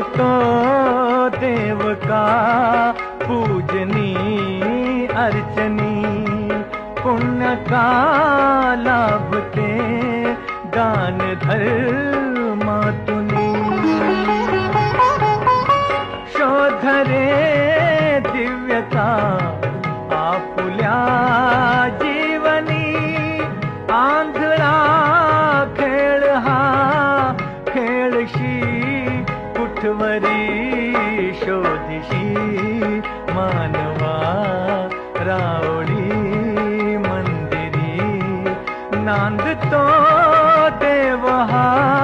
तो देव का पूजनी अर्चनी, पुण्य का लाभते दान धर्मातुनी। शोधरे दिव्यता आपुल्या जीवनी, आंधळा खेळ हा खेळशी कुठवरी शोधिशी मानवा रावळी मंदिरी। नांदतो देव हा